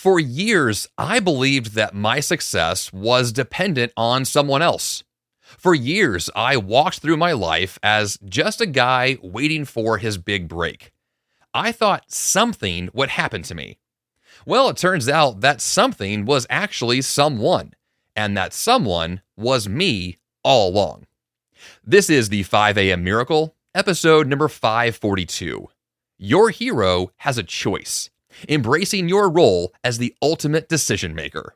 For years, I believed that my success was dependent on someone else. For years, I walked through my life as just a guy waiting for his big break. I thought something would happen to me. Well, it turns out that something was actually someone, and that someone was me all along. This is the 5 a.m. Miracle, episode number 542. Your hero has a choice. Embracing your role as the ultimate decision maker.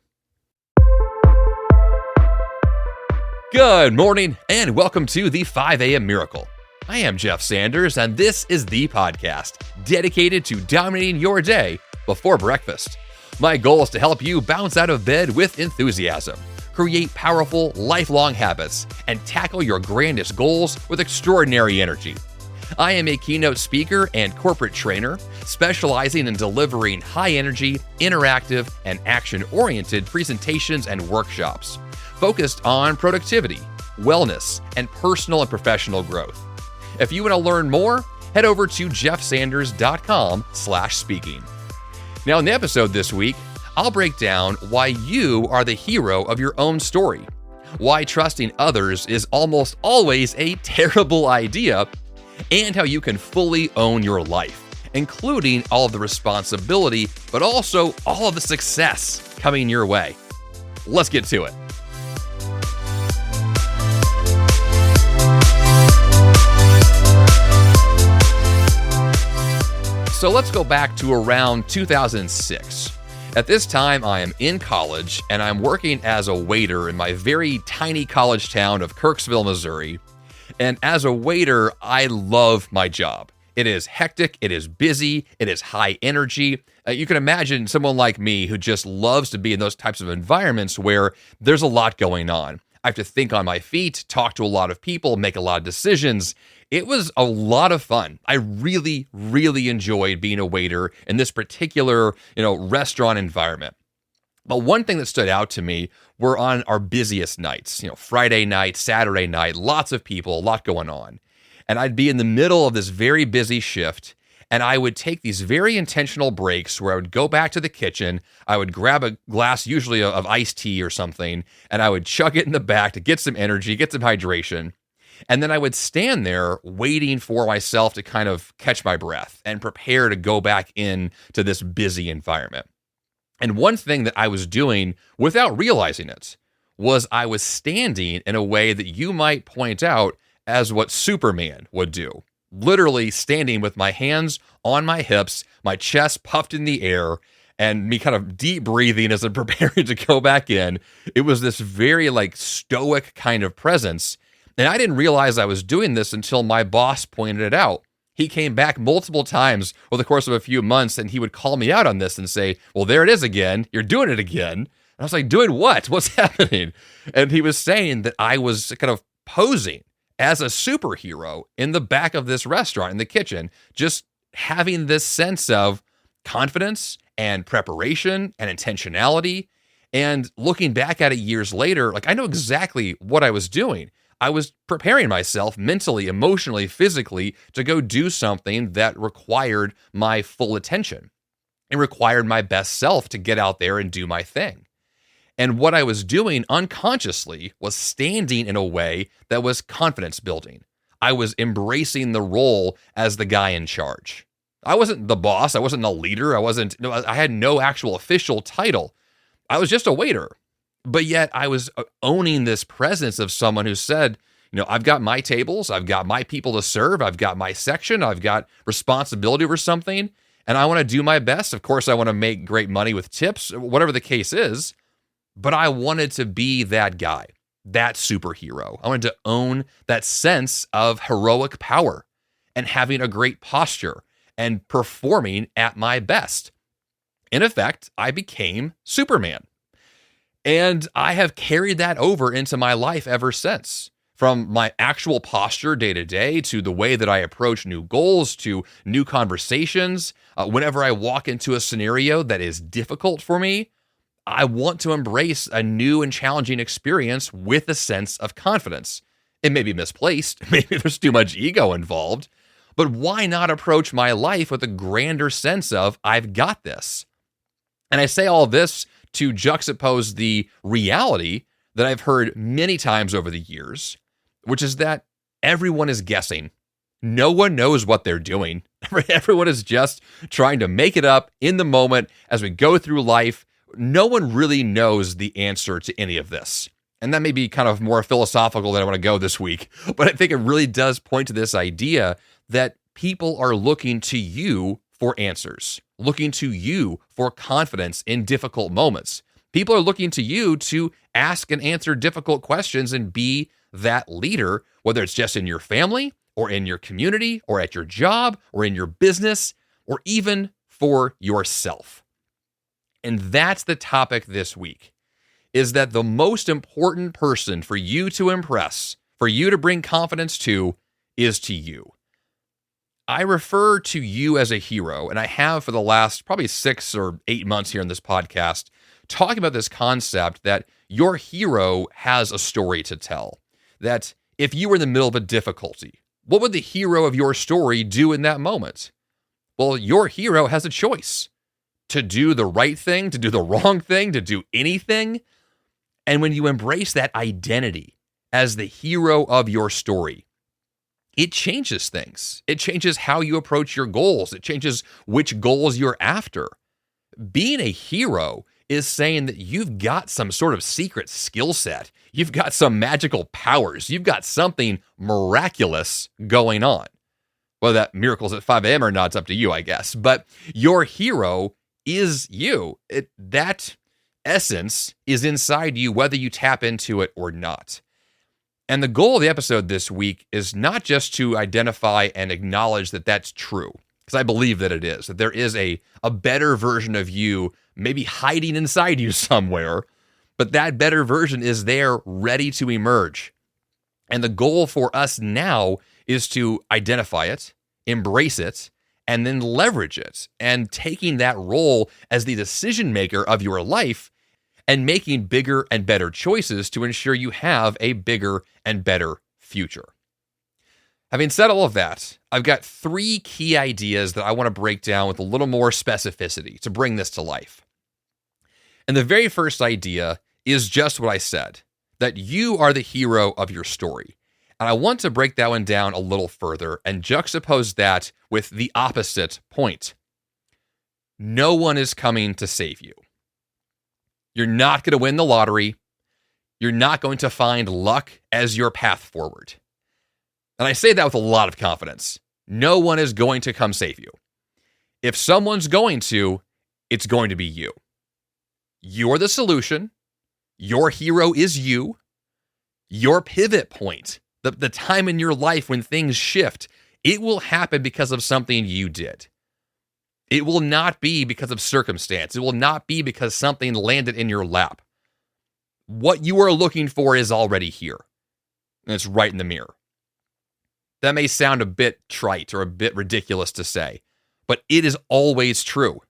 Good morning, and welcome to the 5 a.m. Miracle. I am Jeff Sanders, and this is the podcast dedicated to dominating your day before breakfast. My goal is to help you bounce out of bed with enthusiasm, create powerful, lifelong habits, and tackle your grandest goals with extraordinary energy. I am a keynote speaker and corporate trainer, specializing in delivering high-energy, interactive, and action-oriented presentations and workshops, focused on productivity, wellness, and personal and professional growth. If you want to learn more, head over to jeffsanders.com/speaking. Now, in the episode this week, I'll break down why you are the hero of your own story, why trusting others is almost always a terrible idea, and how you can fully own your life, including all of the responsibility, but also all of the success coming your way. Let's get to it. So let's go back to around 2006. At this time, I am in college, and I'm working as a waiter in my very tiny college town of Kirksville, Missouri. And as a waiter, I love my job. It is hectic, it is busy, it is high energy. You can imagine someone like me who just loves to be in those types of environments where there's a lot going on. I have to think on my feet, talk to a lot of people, make a lot of decisions. It was a lot of fun. I really, really enjoyed being a waiter in this particular, restaurant environment. But one thing that stood out to me were on our busiest nights, Friday night, Saturday night, lots of people, a lot going on. And I'd be in the middle of this very busy shift, and I would take these very intentional breaks where I would go back to the kitchen, I would grab a glass, usually of iced tea or something, and I would chug it in the back to get some energy, get some hydration. And then I would stand there waiting for myself to kind of catch my breath and prepare to go back into this busy environment. And one thing that I was doing without realizing it was I was standing in a way that you might point out as what Superman would do. Literally standing with my hands on my hips, my chest puffed in the air, and me kind of deep breathing as I'm preparing to go back in. It was this very stoic kind of presence. And I didn't realize I was doing this until my boss pointed it out. He came back multiple times over the course of a few months, and he would call me out on this and say, well, there it is again. You're doing it again. And I was like, doing what? What's happening? And he was saying that I was kind of posing as a superhero in the back of this restaurant, in the kitchen, just having this sense of confidence and preparation and intentionality. And looking back at it years later, I know exactly what I was doing. I was preparing myself mentally, emotionally, physically to go do something that required my full attention. It required my best self to get out there and do my thing. And what I was doing unconsciously was standing in a way that was confidence building. I was embracing the role as the guy in charge. I wasn't the boss. I wasn't the leader. I had no actual official title. I was just a waiter. But yet I was owning this presence of someone who said, I've got my tables, I've got my people to serve, I've got my section, I've got responsibility for something, and I want to do my best. Of course, I want to make great money with tips, whatever the case is, but I wanted to be that guy, that superhero. I wanted to own that sense of heroic power and having a great posture and performing at my best. In effect, I became Superman. And I have carried that over into my life ever since. From my actual posture day to day to the way that I approach new goals to new conversations. Whenever I walk into a scenario that is difficult for me, I want to embrace a new and challenging experience with a sense of confidence. It may be misplaced. Maybe there's too much ego involved. But why not approach my life with a grander sense of, I've got this? And I say all this to juxtapose the reality that I've heard many times over the years, which is that everyone is guessing. No one knows what they're doing. Everyone is just trying to make it up in the moment as we go through life. No one really knows the answer to any of this. And that may be kind of more philosophical than I want to go this week, but I think it really does point to this idea that people are looking to you for answers, looking to you for confidence in difficult moments. People are looking to you to ask and answer difficult questions and be that leader, whether it's just in your family or in your community or at your job or in your business or even for yourself. And that's the topic this week, is that the most important person for you to impress, for you to bring confidence to, is to you. I refer to you as a hero, and I have for the last probably 6 or 8 months here in this podcast, talking about this concept that your hero has a story to tell. That if you were in the middle of a difficulty, what would the hero of your story do in that moment? Well, your hero has a choice to do the right thing, to do the wrong thing, to do anything. And when you embrace that identity as the hero of your story, it changes things. It changes how you approach your goals. It changes which goals you're after. Being a hero is saying that you've got some sort of secret skill set. You've got some magical powers. You've got something miraculous going on. Whether that miracles at 5 a.m. or not, it's up to you, I guess. But your hero is you. That essence is inside you, whether you tap into it or not. And the goal of the episode this week is not just to identify and acknowledge that that's true, because I believe that it is, that there is a better version of you maybe hiding inside you somewhere, but that better version is there ready to emerge. And the goal for us now is to identify it, embrace it, and then leverage it, and taking that role as the decision maker of your life and making bigger and better choices to ensure you have a bigger and better future. Having said all of that, I've got 3 key ideas that I want to break down with a little more specificity to bring this to life. And the very first idea is just what I said, that you are the hero of your story. And I want to break that one down a little further and juxtapose that with the opposite point. No one is coming to save you. You're not going to win the lottery. You're not going to find luck as your path forward. And I say that with a lot of confidence. No one is going to come save you. If someone's going to, it's going to be you. You're the solution. Your hero is you. Your pivot point, the time in your life when things shift, it will happen because of something you did. It will not be because of circumstance. It will not be because something landed in your lap. What you are looking for is already here, and it's right in the mirror. That may sound a bit trite or a bit ridiculous to say, but it is always true.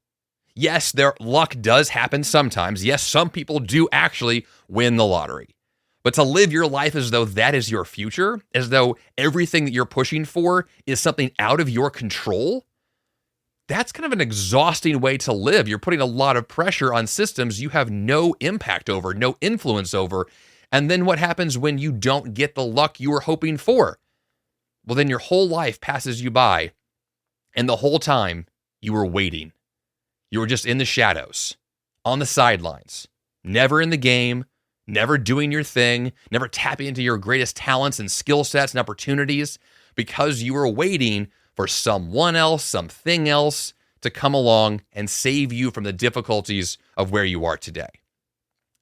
Yes, luck does happen sometimes. Yes, some people do actually win the lottery. But to live your life as though that is your future, as though everything that you're pushing for is something out of your control, that's kind of an exhausting way to live. You're putting a lot of pressure on systems you have no impact over, no influence over. And then what happens when you don't get the luck you were hoping for? Well, then your whole life passes you by, and the whole time you were waiting. You were just in the shadows, on the sidelines, never in the game, never doing your thing, never tapping into your greatest talents and skill sets and opportunities, because you were waiting for someone else, something else to come along and save you from the difficulties of where you are today.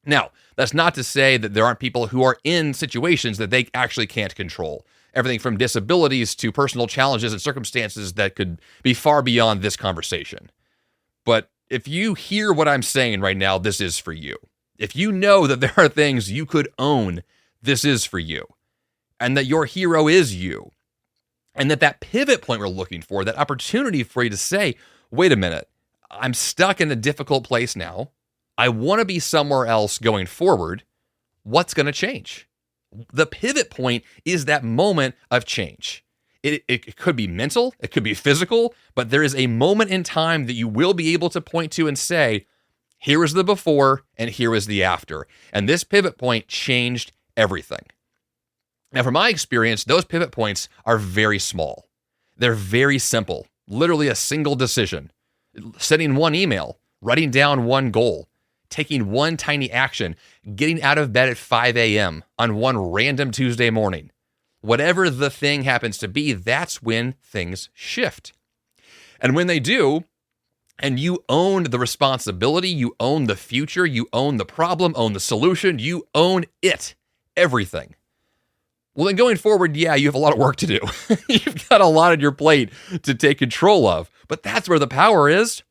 Now, that's not to say that there aren't people who are in situations that they actually can't control. Everything from disabilities to personal challenges and circumstances that could be far beyond this conversation. But if you hear what I'm saying right now, this is for you. If you know that there are things you could own, this is for you. And that your hero is you. And that pivot point we're looking for, that opportunity for you to say, wait a minute, I'm stuck in a difficult place now. I want to be somewhere else going forward. What's going to change? The pivot point is that moment of change. It could be mental, it could be physical, but there is a moment in time that you will be able to point to and say, Here was the before and here was the after. And this pivot point changed everything. Now, from my experience, those pivot points are very small. They're very simple, literally a single decision. Sending one email, writing down one goal, taking one tiny action, getting out of bed at 5 a.m. on one random Tuesday morning. Whatever the thing happens to be, that's when things shift. And when they do, and you own the responsibility, you own the future, you own the problem, own the solution, you own it, everything. Well, then going forward, yeah, you have a lot of work to do. You've got a lot on your plate to take control of, but that's where the power is.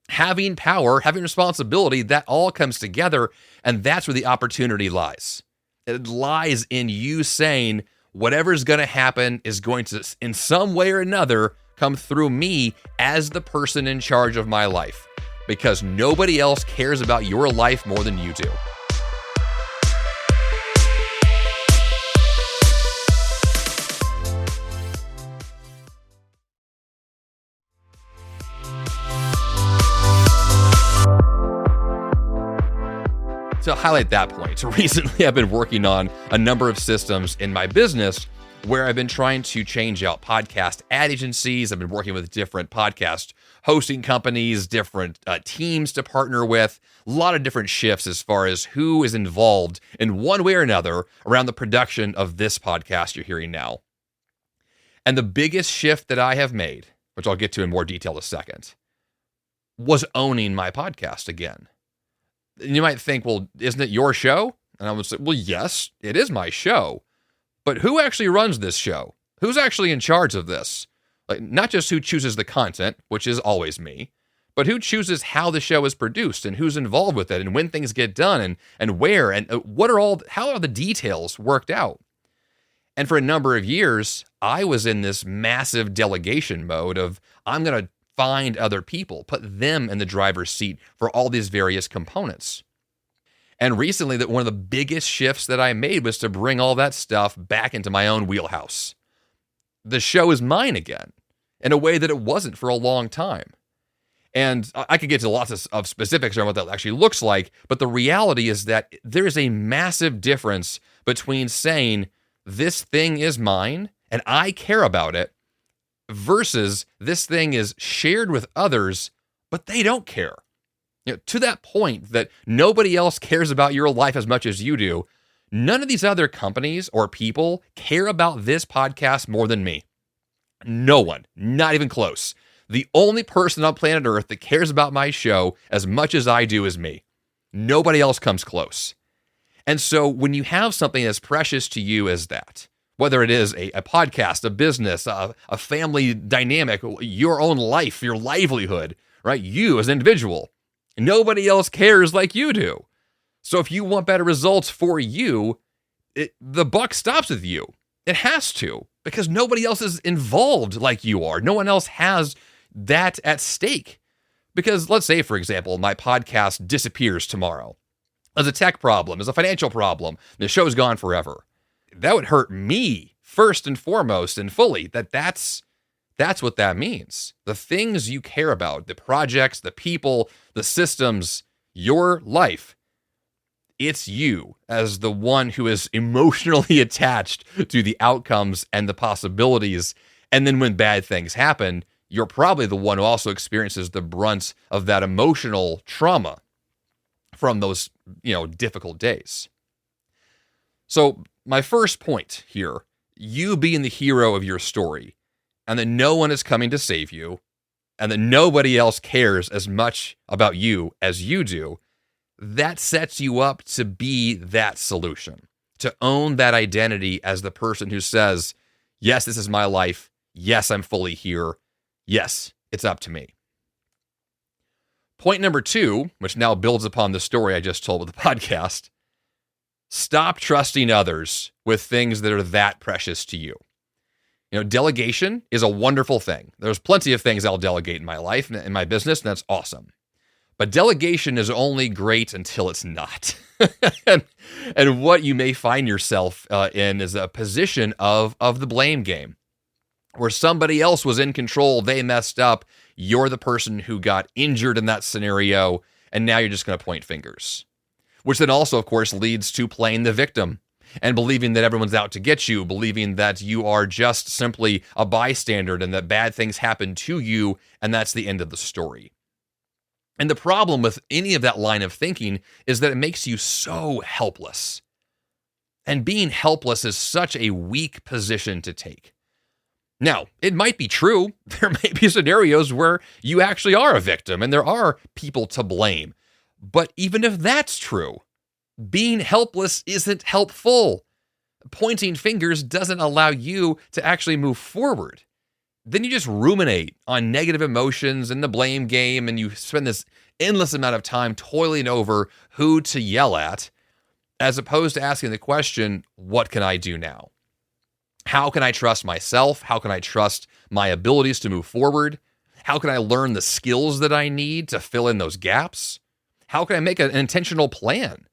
Having power, having responsibility, that all comes together, and that's where the opportunity lies. It lies in you saying, whatever's going to happen is going to, in some way or another, come through me as the person in charge of my life, because nobody else cares about your life more than you do. To highlight that point, recently I've been working on a number of systems in my business where I've been trying to change out podcast ad agencies. I've been working with different podcast hosting companies, different teams to partner with, a lot of different shifts as far as who is involved in one way or another around the production of this podcast you're hearing now. And the biggest shift that I have made, which I'll get to in more detail in a second, was owning my podcast again. And you might think, well, isn't it your show? And I would say, well, yes, it is my show. But who actually runs this show? Who's actually in charge of this? Like, not just who chooses the content, which is always me, but who chooses how the show is produced and who's involved with it and when things get done and where and how are the details worked out? And for a number of years, I was in this massive delegation mode of, I'm going to find other people, put them in the driver's seat for all these various components. And recently, that one of the biggest shifts that I made was to bring all that stuff back into my own wheelhouse. The show is mine again, in a way that it wasn't for a long time. And I could get to lots of specifics on what that actually looks like, but the reality is that there is a massive difference between saying, this thing is mine, and I care about it, versus this thing is shared with others, but they don't care. To that point that nobody else cares about your life as much as you do, none of these other companies or people care about this podcast more than me. No one, not even close. The only person on planet Earth that cares about my show as much as I do is me. Nobody else comes close. And so when you have something as precious to you as that, whether it is a podcast, a business, a family dynamic, your own life, your livelihood, right? You as an individual, nobody else cares like you do. So if you want better results for you, the buck stops with you. It has to, because nobody else is involved like you are. No one else has that at stake. Because let's say, for example, my podcast disappears tomorrow. There's a tech problem, there's a financial problem, the show's gone forever. That would hurt me first and foremost and fully. That's what that means. The things you care about, the projects, the people, the systems, your life, it's you as the one who is emotionally attached to the outcomes and the possibilities. And then when bad things happen, you're probably the one who also experiences the brunt of that emotional trauma from those, difficult days. So my first point here, you being the hero of your story, and that no one is coming to save you, and that nobody else cares as much about you as you do, that sets you up to be that solution, to own that identity as the person who says, yes, this is my life. Yes, I'm fully here. Yes, it's up to me. Point number 2, which now builds upon the story I just told with the podcast, stop trusting others with things that are that precious to you. Delegation is a wonderful thing. There's plenty of things I'll delegate in my life and in my business, and that's awesome. But delegation is only great until it's not. and what you may find yourself in is a position of the blame game, where somebody else was in control, they messed up, you're the person who got injured in that scenario, and now you're just going to point fingers. Which then also, of course, leads to playing the victim and believing that everyone's out to get you, believing that you are just simply a bystander and that bad things happen to you, and that's the end of the story. And the problem with any of that line of thinking is that it makes you so helpless. And being helpless is such a weak position to take. Now, it might be true. There may be scenarios where you actually are a victim and there are people to blame. But even if that's true, being helpless isn't helpful. Pointing fingers doesn't allow you to actually move forward. Then you just ruminate on negative emotions and the blame game, and you spend this endless amount of time toiling over who to yell at, as opposed to asking the question, what can I do now? How can I trust myself? How can I trust my abilities to move forward? How can I learn the skills that I need to fill in those gaps? How can I make an intentional plan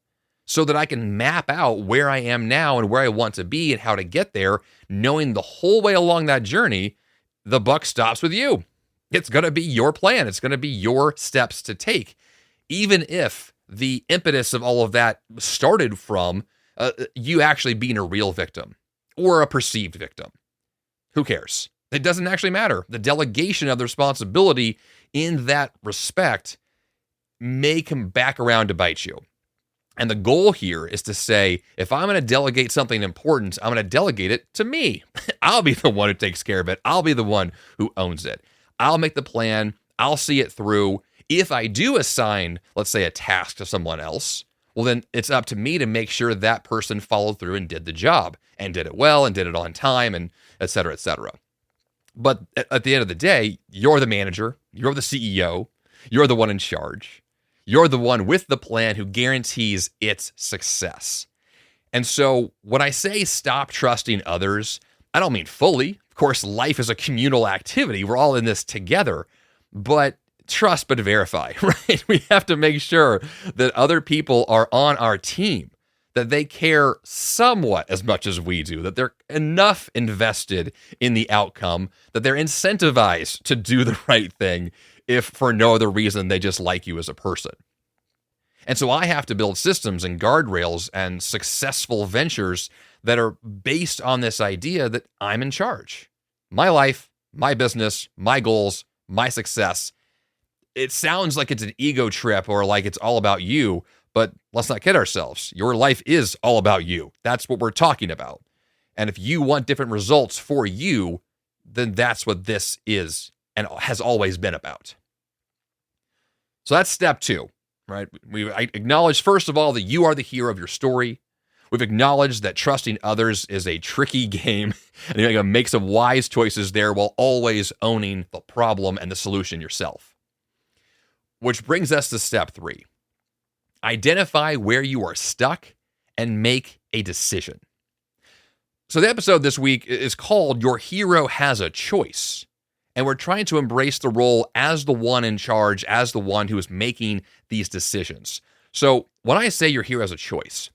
so that I can map out where I am now and where I want to be and how to get there, knowing the whole way along that journey, the buck stops with you. It's going to be your plan. It's going to be your steps to take, even if the impetus of all of that started from you actually being a real victim or a perceived victim. Who cares? It doesn't actually matter. The delegation of the responsibility in that respect may come back around to bite you. And the goal here is to say, if I'm going to delegate something important, I'm going to delegate it to me. I'll be the one who takes care of it. I'll be the one who owns it. I'll make the plan. I'll see it through. If I do assign, let's say, a task to someone else, well, then it's up to me to make sure that person followed through and did the job and did it well and did it on time and et cetera, et cetera. But at the end of the day, you're the manager. You're the CEO. You're the one in charge. You're the one with the plan who guarantees its success. And so when I say stop trusting others, I don't mean fully. Of course, life is a communal activity. We're all in this together. But trust but verify, right? We have to make sure that other people are on our team, that they care somewhat as much as we do, that they're enough invested in the outcome, that they're incentivized to do the right thing, if for no other reason they just like you as a person. And so I have to build systems and guardrails and successful ventures that are based on this idea that I'm in charge. My life, my business, my goals, my success. It sounds like it's an ego trip or like it's all about you, but let's not kid ourselves. Your life is all about you. That's what we're talking about. And if you want different results for you, then that's what this is and has always been about. So that's step 2, right? I acknowledge, first of all, that you are the hero of your story. We've acknowledged that trusting others is a tricky game, and you're going to make some wise choices there while always owning the problem and the solution yourself. Which brings us to step 3. Identify where you are stuck and make a decision. So the episode this week is called Your Hero Has a Choice. And we're trying to embrace the role as the one in charge, as the one who is making these decisions. So when I say your hero has a choice,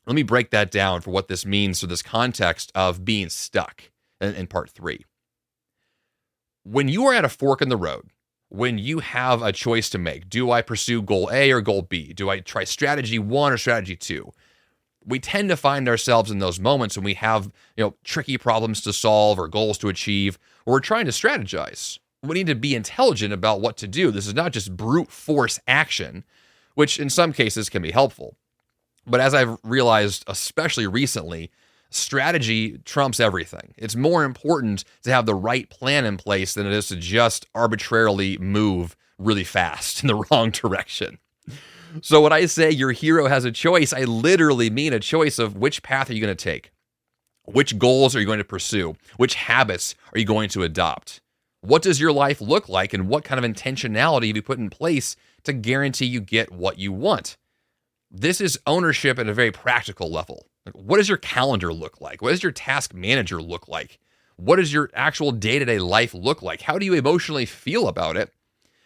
let me break that down for what this means for this context of being stuck in part 3. When you are at a fork in the road, when you have a choice to make, do I pursue goal A or goal B? Do I try strategy 1 or strategy 2? We tend to find ourselves in those moments when we have, tricky problems to solve or goals to achieve, or we're trying to strategize. We need to be intelligent about what to do. This is not just brute force action, which in some cases can be helpful. But as I've realized, especially recently, strategy trumps everything. It's more important to have the right plan in place than it is to just arbitrarily move really fast in the wrong direction. So when I say your hero has a choice, I literally mean a choice of which path are you going to take? Which goals are you going to pursue? Which habits are you going to adopt? What does your life look like, and what kind of intentionality have you put in place to guarantee you get what you want? This is ownership at a very practical level. What does your calendar look like? What does your task manager look like? What does your actual day-to-day life look like? How do you emotionally feel about it?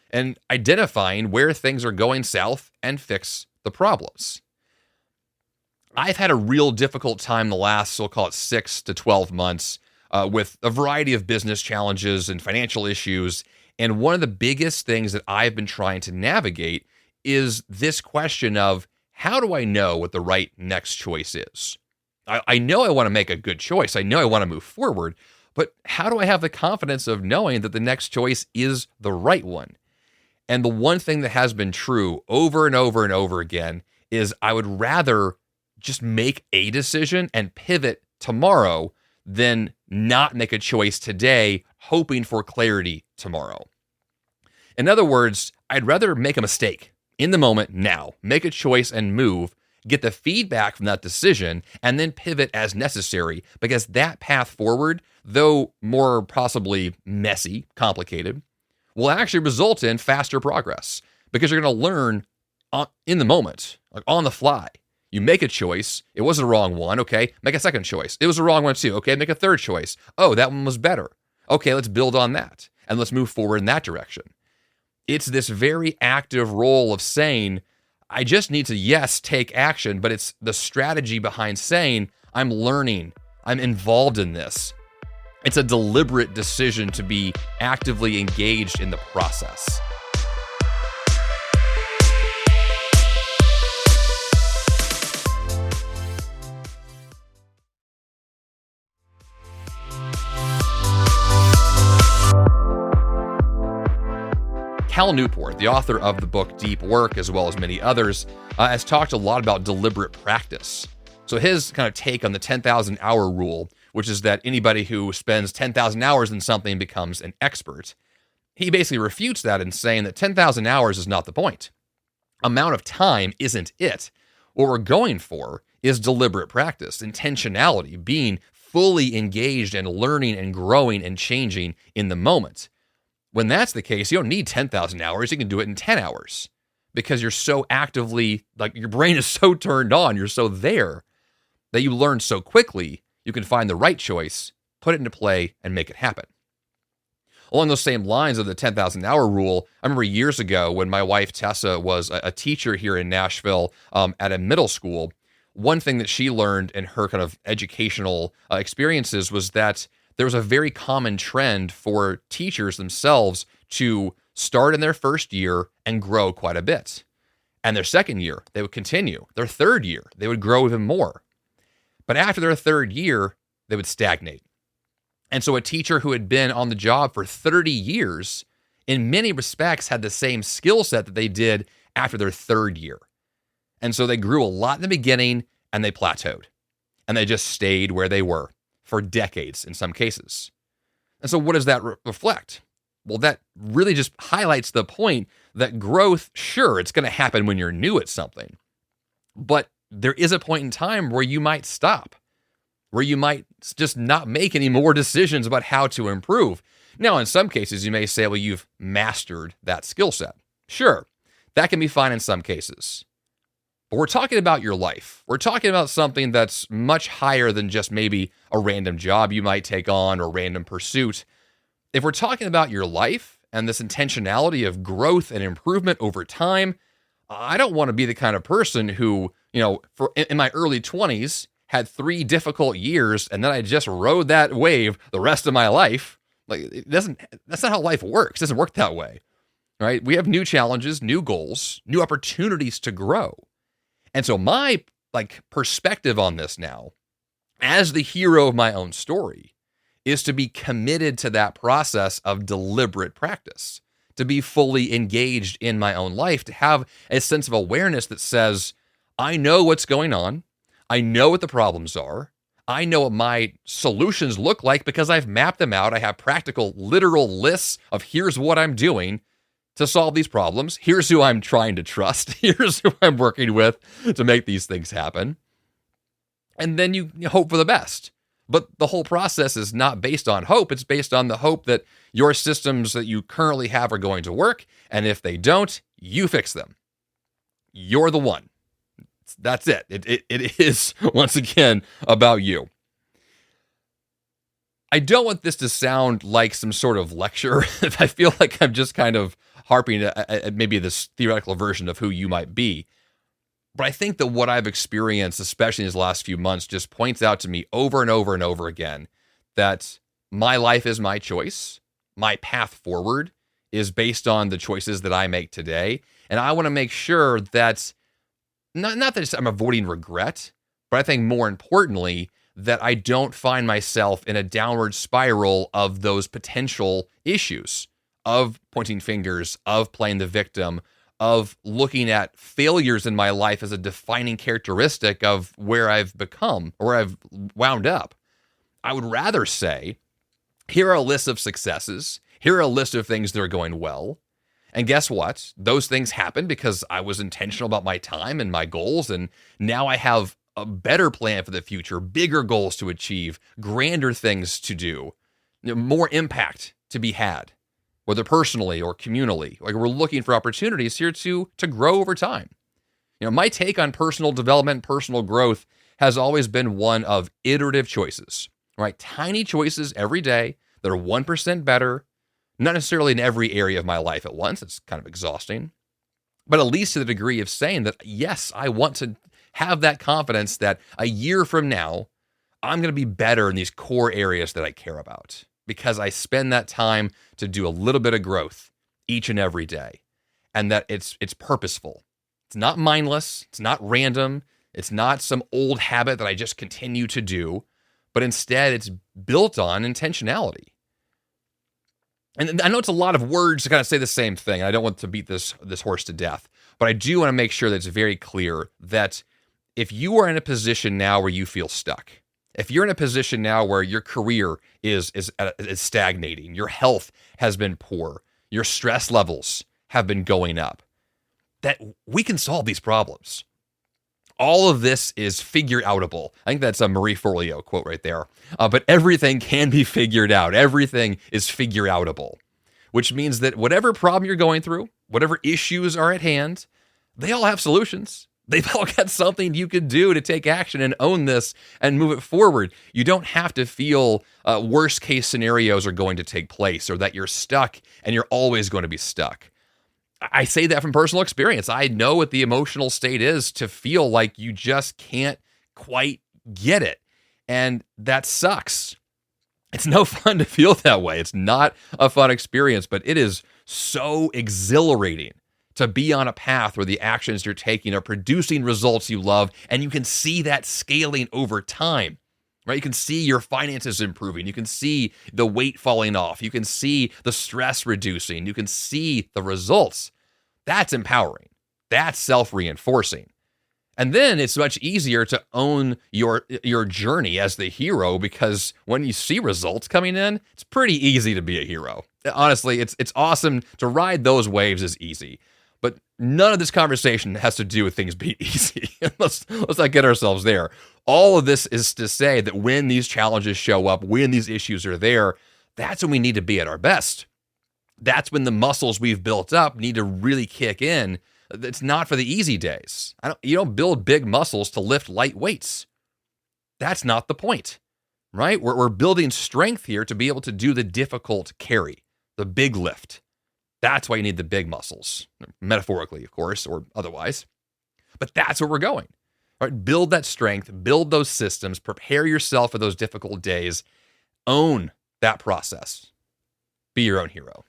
And identifying where things are going south and fix the problems. I've had a real difficult time the last, so I'll call it 6 to 12 months, with a variety of business challenges and financial issues. And one of the biggest things that I've been trying to navigate is this question of, how do I know what the right next choice is? I know I want to make a good choice. I know I want to move forward, but how do I have the confidence of knowing that the next choice is the right one? And the one thing that has been true over and over and over again is I would rather just make a decision and pivot tomorrow than not make a choice today, hoping for clarity tomorrow. In other words, I'd rather make a mistake in the moment now, make a choice and move, get the feedback from that decision, and then pivot as necessary, because that path forward, though more possibly messy, complicated, will actually result in faster progress, because you're going to learn in the moment, like on the fly. You make a choice. It was the wrong one. Okay, make a second choice. It was the wrong one too. Okay, make a third choice. Oh, that one was better. Okay, let's build on that, and let's move forward in that direction. It's this very active role of saying, I just need to, yes, take action, but it's the strategy behind saying, I'm learning, I'm involved in this. It's a deliberate decision to be actively engaged in the process. Cal Newport, the author of the book Deep Work, as well as many others, has talked a lot about deliberate practice. So his kind of take on the 10,000 hour rule, which is that anybody who spends 10,000 hours in something becomes an expert. He basically refutes that in saying that 10,000 hours is not the point. Amount of time isn't it. What we're going for is deliberate practice, intentionality, being fully engaged and learning and growing and changing in the moment. When that's the case, you don't need 10,000 hours. You can do it in 10 hours because you're so actively, like your brain is so turned on, you're so there that you learn so quickly, you can find the right choice, put it into play, and make it happen. Along those same lines of the 10,000 hour rule, I remember years ago when my wife Tessa was a teacher here in Nashville at a middle school, one thing that she learned in her kind of educational experiences was that there was a very common trend for teachers themselves to start in their first year and grow quite a bit. And their second year, they would continue. Their third year, they would grow even more. But after their third year, they would stagnate. And so a teacher who had been on the job for 30 years, in many respects, had the same skill set that they did after their third year. And so they grew a lot in the beginning and they plateaued. And they just stayed where they were for decades in some cases. And so what does that reflect? Well, that really just highlights the point that growth, sure, it's going to happen when you're new at something. But there is a point in time where you might stop, where you might just not make any more decisions about how to improve. Now, in some cases, you may say, well, you've mastered that skill set. Sure, that can be fine in some cases. But we're talking about your life. We're talking about something that's much higher than just maybe a random job you might take on or random pursuit. If we're talking about your life and this intentionality of growth and improvement over time, I don't want to be the kind of person who, in my early 20s, had 3 difficult years and then I just rode that wave the rest of my life. That's not how life works. It doesn't work that way, right? We have new challenges, new goals, new opportunities to grow. And so my perspective on this now, as the hero of my own story, is to be committed to that process of deliberate practice, to be fully engaged in my own life, to have a sense of awareness that says, I know what's going on. I know what the problems are. I know what my solutions look like because I've mapped them out. I have practical, literal lists of here's what I'm doing to solve these problems. Here's who I'm trying to trust. Here's who I'm working with to make these things happen. And then you hope for the best. But the whole process is not based on hope. It's based on the hope that your systems that you currently have are going to work. And if they don't, you fix them. You're the one. That's it. It is, once again, about you. I don't want this to sound like some sort of lecture. I feel like I'm just kind of harping at maybe this theoretical version of who you might be. But I think that what I've experienced, especially in these last few months, just points out to me over and over and over again that my life is my choice. My path forward is based on the choices that I make today. And I want to make sure that, not that I'm avoiding regret, but I think more importantly, that I don't find myself in a downward spiral of those potential issues of pointing fingers, of playing the victim, of looking at failures in my life as a defining characteristic of where I've become or where I've wound up. I would rather say, here are a list of successes. Here are a list of things that are going well. And guess what? Those things happened because I was intentional about my time and my goals. And now I have a better plan for the future, bigger goals to achieve, grander things to do, more impact to be had, whether personally or communally. Like, we're looking for opportunities here to grow over time. My take on personal development, personal growth has always been one of iterative choices, right? Tiny choices every day that are 1% better, not necessarily in every area of my life at once. It's kind of exhausting, but at least to the degree of saying that, yes, I want to have that confidence that a year from now, I'm going to be better in these core areas that I care about because I spend that time to do a little bit of growth each and every day, and that it's purposeful. It's not mindless. It's not random. It's not some old habit that I just continue to do, but instead it's built on intentionality. And I know it's a lot of words to kind of say the same thing. I don't want to beat this horse to death, but I do want to make sure that it's very clear that if you are in a position now where you feel stuck, if you're in a position now where your career is stagnating, your health has been poor, your stress levels have been going up, that we can solve these problems. All of this is figure outable. I think that's a Marie Forleo quote right there. But everything can be figured out. Everything is figure outable, which means that whatever problem you're going through, whatever issues are at hand, they all have solutions. They've all got something you could do to take action and own this and move it forward. You don't have to feel worst case scenarios are going to take place or that you're stuck and you're always going to be stuck. I say that from personal experience. I know what the emotional state is to feel like you just can't quite get it. And that sucks. It's no fun to feel that way. It's not a fun experience, but it is so exhilarating to be on a path where the actions you're taking are producing results you love, and you can see that scaling over time, right? You can see your finances improving. You can see the weight falling off. You can see the stress reducing. You can see the results. That's empowering. That's self-reinforcing. And then it's much easier to own your journey as the hero, because when you see results coming in, it's pretty easy to be a hero. Honestly, it's awesome to ride those waves is easy. But none of this conversation has to do with things being easy. let's not get ourselves there. All of this is to say that when these challenges show up, when these issues are there, that's when we need to be at our best. That's when the muscles we've built up need to really kick in. It's not for the easy days. You don't build big muscles to lift light weights. That's not the point, right? We're building strength here to be able to do the difficult carry, the big lift. That's why you need the big muscles, metaphorically, of course, or otherwise. But that's where we're going. All right? Build that strength, build those systems, prepare yourself for those difficult days, own that process. Be your own hero.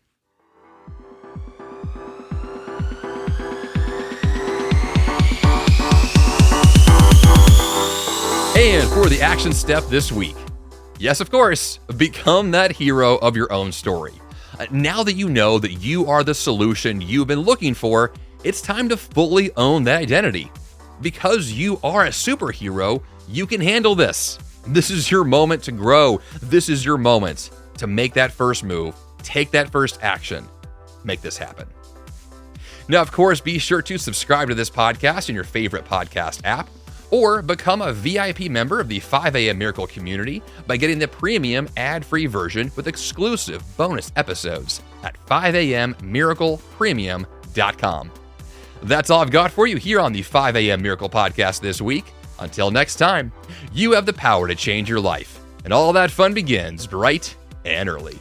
And for the action step this week, yes, of course, become that hero of your own story. Now that you know that you are the solution you've been looking for, it's time to fully own that identity. Because you are a superhero, you can handle this. This is your moment to grow. This is your moment to make that first move, take that first action, make this happen. Now, of course, be sure to subscribe to this podcast in your favorite podcast app, or become a VIP member of the 5 a.m. Miracle community by getting the premium ad-free version with exclusive bonus episodes at 5ammmiraclepremium.com. That's all I've got for you here on the 5 a.m. Miracle podcast this week. Until next time, you have the power to change your life, and all that fun begins bright and early.